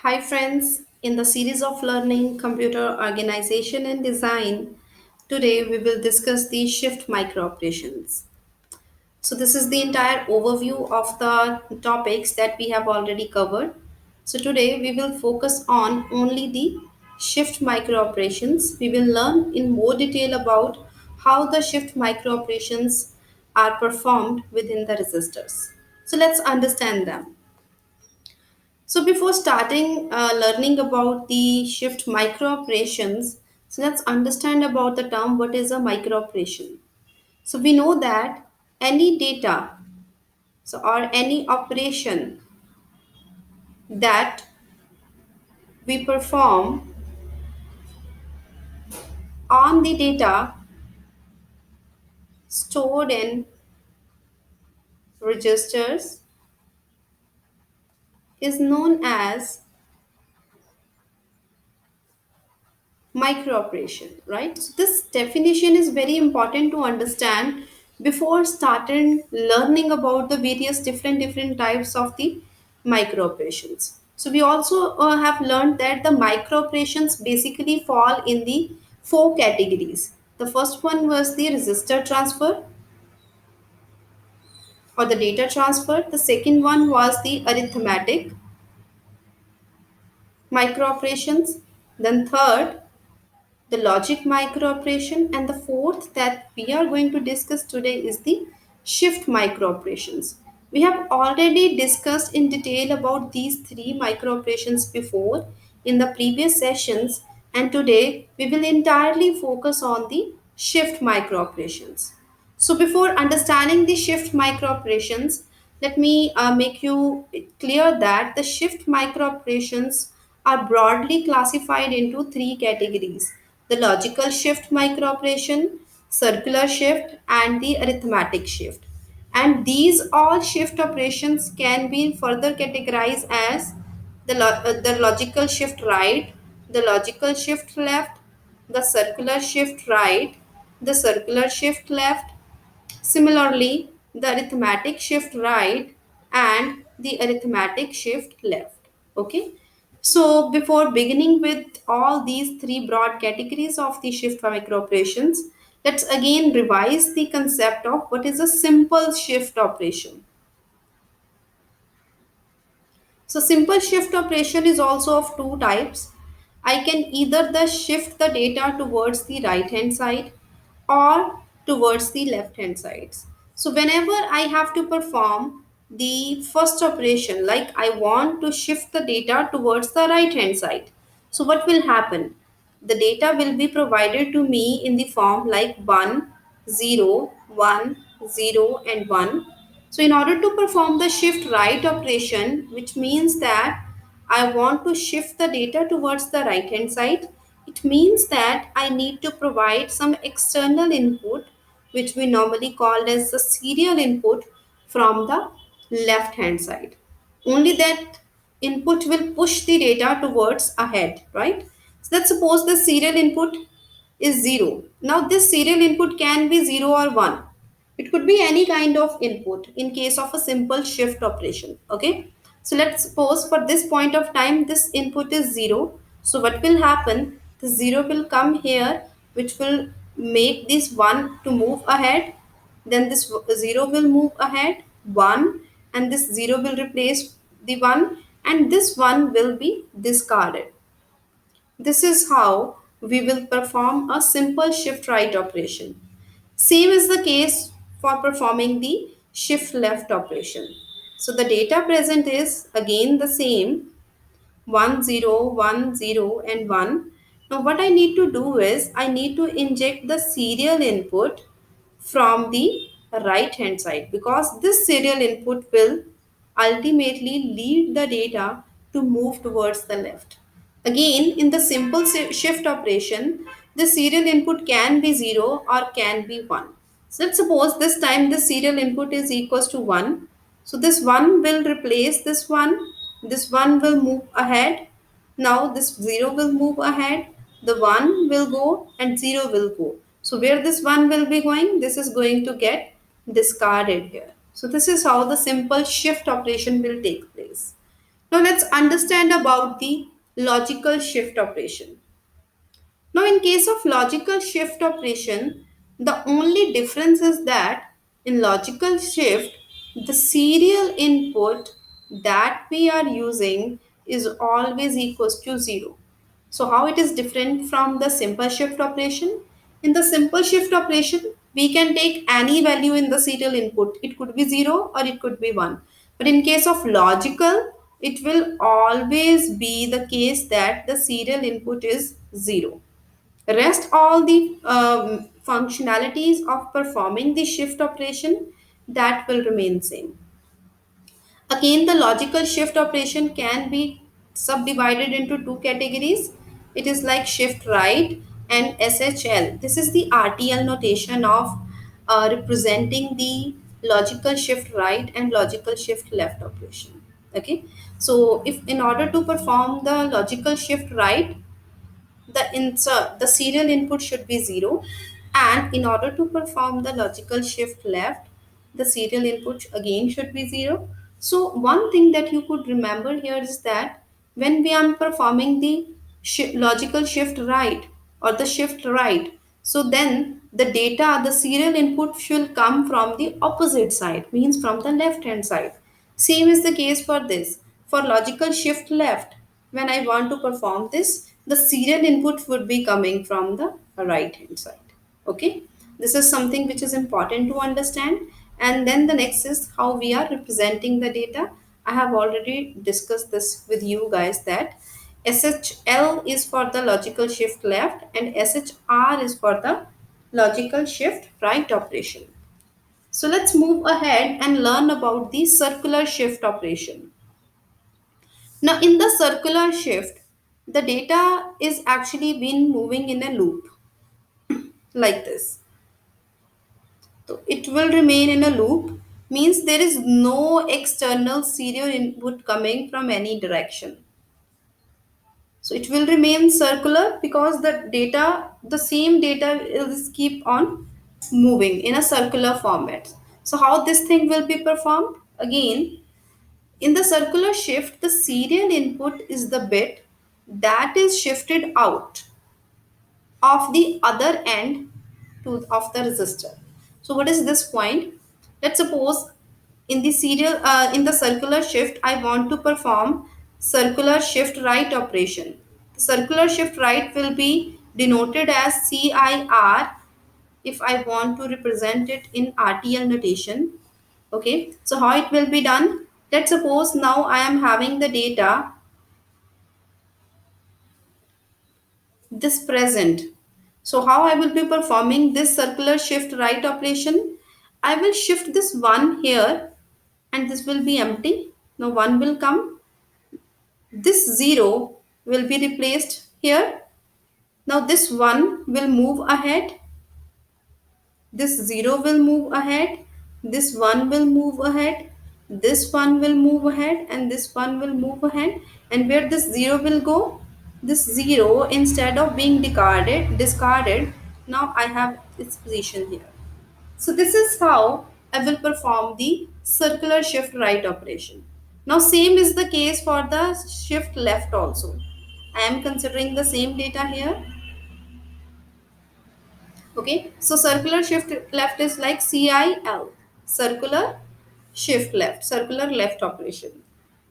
Hi, friends. In the series of learning computer organization and design, today we will discuss the shift microoperations. So, this is the entire overview of the topics that we have already covered. So, today we will focus on only the shift microoperations. We will learn in more detail about how the shift microoperations are performed within the resistors. So, let's understand them. So before starting learning about the shift micro operations, so let's understand about the term what is a micro operation. So we know that any data or any operation that we perform on the data stored in registers is known as micro operation, right? So this definition is very important to understand before starting learning about the various different types of the micro operations. So we also have learned that the micro operations basically fall in the four categories. The first one was the register transfer or the data transfer. The second one was the arithmetic micro operations. Then third, the logic micro operation, and the fourth that we are going to discuss today is the shift micro operations. We have already discussed in detail about these three micro operations before in the previous sessions, and today we will entirely focus on the shift micro operations. So before understanding the shift micro operations, let me make you clear that the shift micro operations are broadly classified into three categories: the logical shift microoperation, circular shift, and the arithmetic shift. And these all shift operations can be further categorized as the logical shift right, the logical shift left, the circular shift right, the circular shift left. Similarly, the arithmetic shift right and the arithmetic shift left. Okay. So before beginning with all these three broad categories of the shift micro operations, let's again revise the concept of what is a simple shift operation. So simple shift operation is also of two types. I can either the shift the data towards the right hand side or towards the left hand sides. So whenever I have to perform the first operation, like I want to shift the data towards the right hand side. So what will happen? The data will be provided to me in the form like 1, 0, 1, 0 and 1. So in order to perform the shift right operation, which means that I want to shift the data towards the right hand side, it means that I need to provide some external input, which we normally call as the serial input from the left hand side. Only that input will push the data towards ahead, right? So let's suppose the serial input is 0. Now this serial input can be 0 or 1. It could be any kind of input in case of a simple shift operation. Okay. So let's suppose for this point of time this input is 0. So what will happen? The 0 will come here, which will make this 1 to move ahead. Then this 0 will move ahead 1, and this 0 will replace the 1, and this 1 will be discarded. This is how we will perform a simple shift right operation. Same is the case for performing the shift left operation. So the data present is again the same: 1 0 1 0 and 1. Now what I need to do is I need to inject the serial input from the right hand side, because this serial input will ultimately lead the data to move towards the left. Again, in the simple shift operation, the serial input can be 0 or can be 1. So let's suppose this time the serial input is equals to 1. So this 1 will replace this 1 will move ahead. Now this 0 will move ahead, the 1 will go and 0 will go. So where this 1 will be going, this is going to get discarded here. So this is how the simple shift operation will take place. Now let's understand about the logical shift operation. Now, in case of logical shift operation, the only difference is that in logical shift, the serial input that we are using is always equals to 0. So, how it is different from the simple shift operation? In the simple shift operation, we can take any value in the serial input. It could be 0 or it could be 1. But in case of logical, it will always be the case that the serial input is 0. Rest all the functionalities of performing the shift operation that will remain same. Again, the logical shift operation can be subdivided into two categories. It is like shift right and SHL. This is the RTL notation of representing the logical shift right and logical shift left operation. Okay, so if in order to perform the logical shift right, the serial input should be 0, and in order to perform the logical shift left, the serial input again should be 0. So one thing that you could remember here is that when we are performing the logical shift right or the shift right, so then the data, the serial input should come from the opposite side, means from the left hand side. Same is the case for this. For logical shift left, when I want to perform this, the serial input would be coming from the right hand side. Okay, this is something which is important to understand. And then the next is how we are representing the data. I have already discussed this with you guys that SHL is for the logical shift left and SHR is for the logical shift right operation. So let's move ahead and learn about the circular shift operation. Now, in the circular shift, the data is actually been moving in a loop like this. So it will remain in a loop, means there is no external serial input coming from any direction. So it will remain circular because the same data is keep on moving in a circular format. So how this thing will be performed? Again, in the circular shift, the serial input is the bit that is shifted out of the other end of the resistor. So what is this point? Let's suppose in the circular shift, I want to perform circular shift right operation. The circular shift right will be denoted as CIR if I want to represent it in RTL notation. Okay, so how it will be done? Let's suppose now I am having the data this present. So how I will be performing this circular shift right operation? I will shift this 1 here and this will be empty. Now 1 will come. This 0 will be replaced here. Now this 1 will move ahead. This 0 will move ahead. This 1 will move ahead. This 1 will move ahead and this 1 will move ahead. And where this 0 will go? This 0, instead of being discarded, now I have its position here. So this is how I will perform the circular shift right operation. Now same is the case for the shift left also. I am considering the same data here. Okay, so circular shift left is like CIL, circular shift left, circular left operation.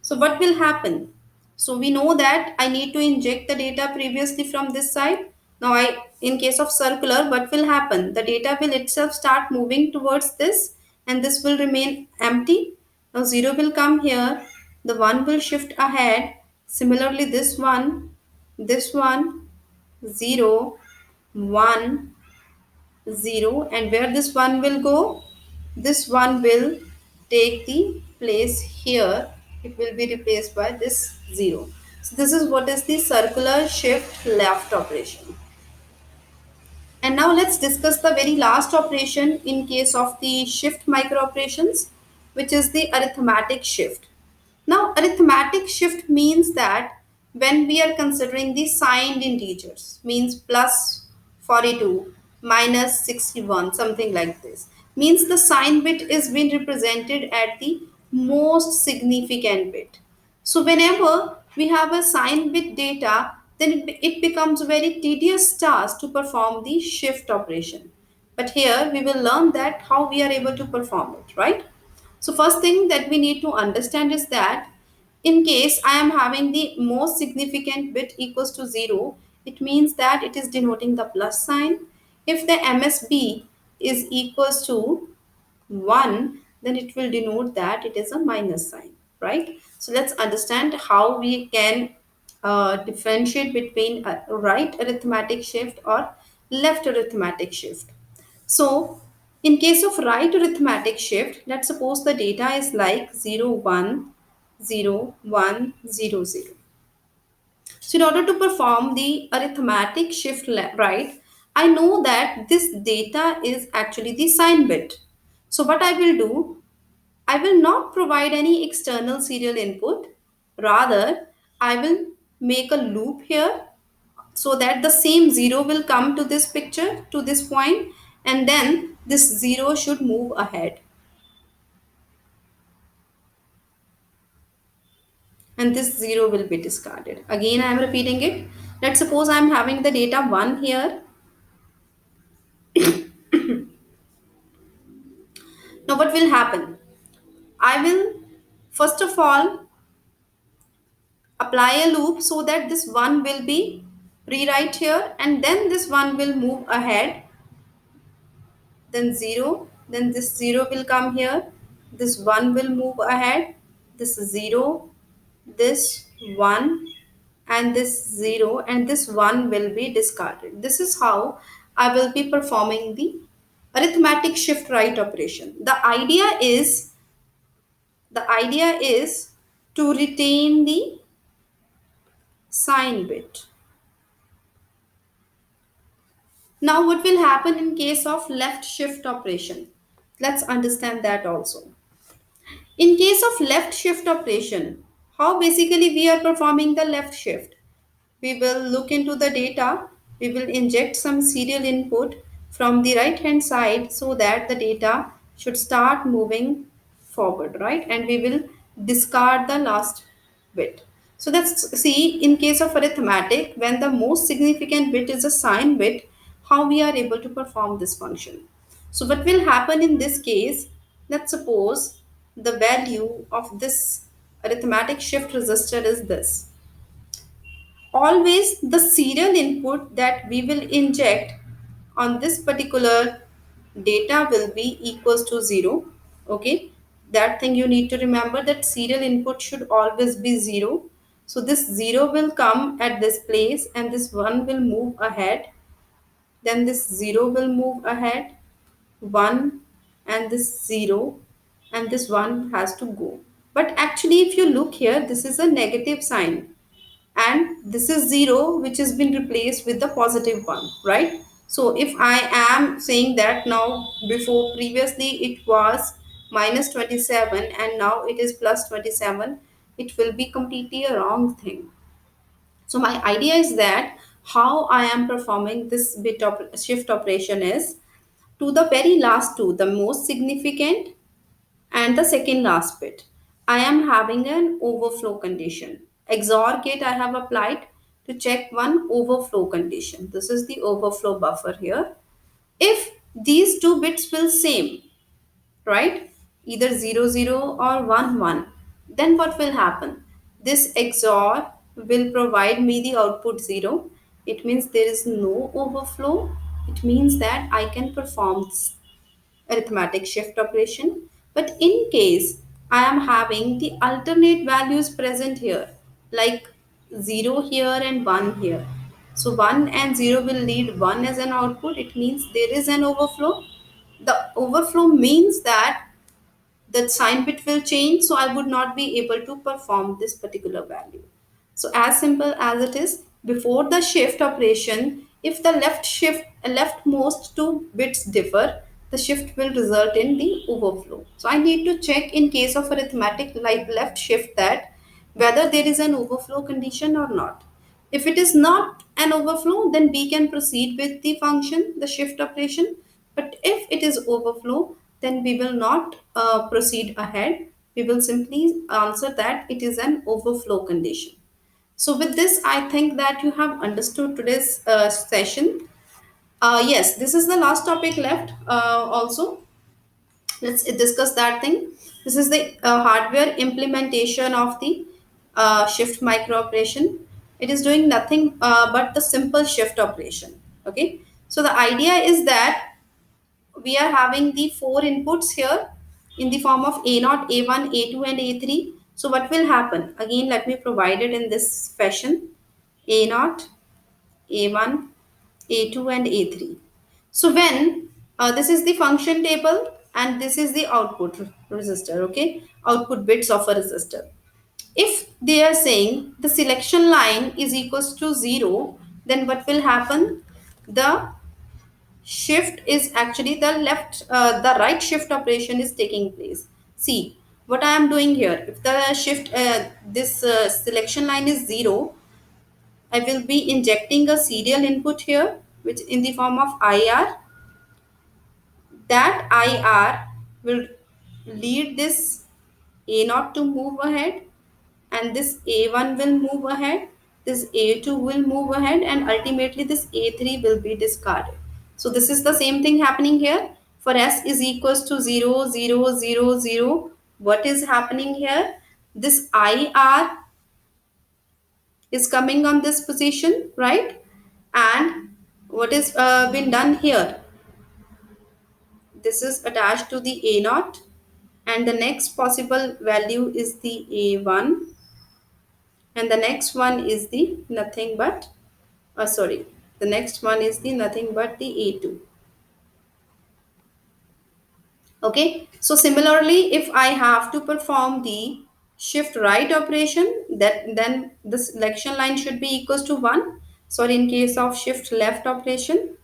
So what will happen? So we know that I need to inject the data previously from this side. Now in case of circular, what will happen? The data will itself start moving towards this and this will remain empty. Now 0 will come here, the 1 will shift ahead. Similarly, this one, 0, 1, 0, and where this one will go, this one will take the place here. It will be replaced by this 0. So this is what is the circular shift left operation. And now let's discuss the very last operation in case of the shift micro operations, which is the arithmetic shift. Now, arithmetic shift means that when we are considering the signed integers, means plus 42, minus 61, something like this, means the sign bit is being represented at the most significant bit. So whenever we have a sign bit data, then it becomes a very tedious task to perform the shift operation. But here we will learn that how we are able to perform it, right? So first thing that we need to understand is that in case I am having the most significant bit equals to 0, it means that it is denoting the plus sign. If the MSB is equals to 1, then it will denote that it is a minus sign, right? So let's understand how we can differentiate between a right arithmetic shift or left arithmetic shift. So in case of right arithmetic shift, let's suppose the data is like 0, 1, 0, 1, 0, 0. So in order to perform the arithmetic shift right, I know that this data is actually the sign bit. So what I will do, I will not provide any external serial input. Rather, I will make a loop here so that the same 0 will come to this picture, to this point, and then this 0 should move ahead. And this 0 will be discarded. Again, I am repeating it. Let's suppose I am having the data 1 here. Now, what will happen? I will first of all apply a loop so that this 1 will be rewrite here, and then this 1 will move ahead, then 0, then this 0 will come here, this 1 will move ahead, this 0, this 1, and this 0, and this 1 will be discarded. This is how I will be performing the arithmetic shift right operation. The idea is to retain the sign bit. Now what will happen in case of left shift operation? Let's understand that also. In case of left shift operation, how basically we are performing the left shift? We will look into the data, we will inject some serial input from the right hand side so that the data should start moving forward, right? And we will discard the last bit. So let's see in case of arithmetic, when the most significant bit is a sign bit, how we are able to perform this function. So what will happen in this case? Let's suppose the value of this arithmetic shift register is this. Always the serial input that we will inject on this particular data will be equals to 0. Okay, that thing you need to remember, that serial input should always be 0. So this 0 will come at this place and this 1 will move ahead, then this 0 will move ahead, 1, and this 0, and this 1 has to go. But actually if you look here, this is a negative sign, and this is 0 which has been replaced with the positive one, right? So if I am saying that now, before previously it was minus 27 and now it is plus 27, it will be completely a wrong thing. So my idea is that how I am performing this bit of shift operation is, to the very last two, the most significant and the second last bit, I am having an overflow condition. XOR gate I have applied to check one overflow condition. This is the overflow buffer here. If these two bits will same, right? Either 0, 0 or 1, 1. Then what will happen? This XOR will provide me the output 0. It means there is no overflow. It means that I can perform this arithmetic shift operation. But in case I am having the alternate values present here, like 0 here and 1 here. So 1 and 0 will lead 1 as an output. It means there is an overflow. The overflow means that the sign bit will change, so I would not be able to perform this particular value. So as simple as it is, before the shift operation, if the leftmost two bits differ, the shift will result in the overflow. So I need to check in case of arithmetic like left shift that whether there is an overflow condition or not. If it is not an overflow, then we can proceed with the function, the shift operation. But if it is overflow, then we will not proceed ahead. We will simply answer that it is an overflow condition. So with this, I think that you have understood today's session. Yes, this is the last topic left. Also, let's discuss that thing. This is the hardware implementation of the shift micro operation. It is doing nothing but the simple shift operation. Okay, so the idea is that we are having the four inputs here in the form of A0, A1, A2, and A3. So what will happen? Again, let me provide it in this fashion. A0, A1, A2, and A3. So when this is the function table and this is the output resistor, okay? Output bits of a resistor. If they are saying the selection line is equals to 0, then what will happen? The shift is actually the right shift operation is taking place. See what I am doing here. If the shift, this selection line is 0, I will be injecting a serial input here, which in the form of IR. That IR will lead this A0 to move ahead, and this A1 will move ahead, this A2 will move ahead, and ultimately this A3 will be discarded. So this is the same thing happening here. For S is equals to 0, 0, 0, 0. What is happening here? This IR is coming on this position, right? And what is been done here? This is attached to the A0, and the next possible value is the A1, and the next one is the nothing but sorry, the next one is the nothing but the A2. Okay, so similarly, if I have to perform the shift right operation, that then the selection line should be equals to 1. Sorry, in case of shift left operation,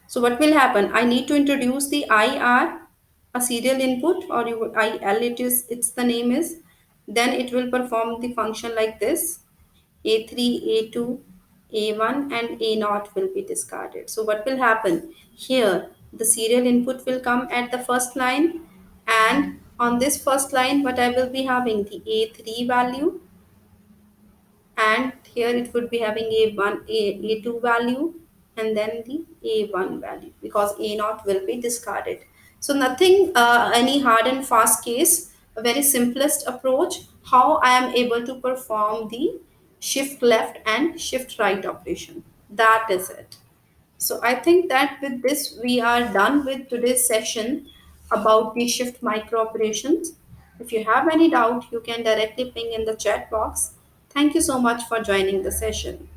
so what will happen? I need to introduce the IR, a serial input, or you would IL, it's the name is. Then it will perform the function like this. A3, A2, A1, and A0 will be discarded. So what will happen? Here, the serial input will come at the first line, and on this first line, what I will be having the A3 value, and here it would be having A2 value, and then the A1 value, because A0 will be discarded. So nothing any hard and fast case, a very simplest approach how I am able to perform the shift left and shift right operation. That is it. So I think that with this we are done with today's session about the shift micro operations. If you have any doubt, you can directly ping in the chat box. Thank you so much for joining the session.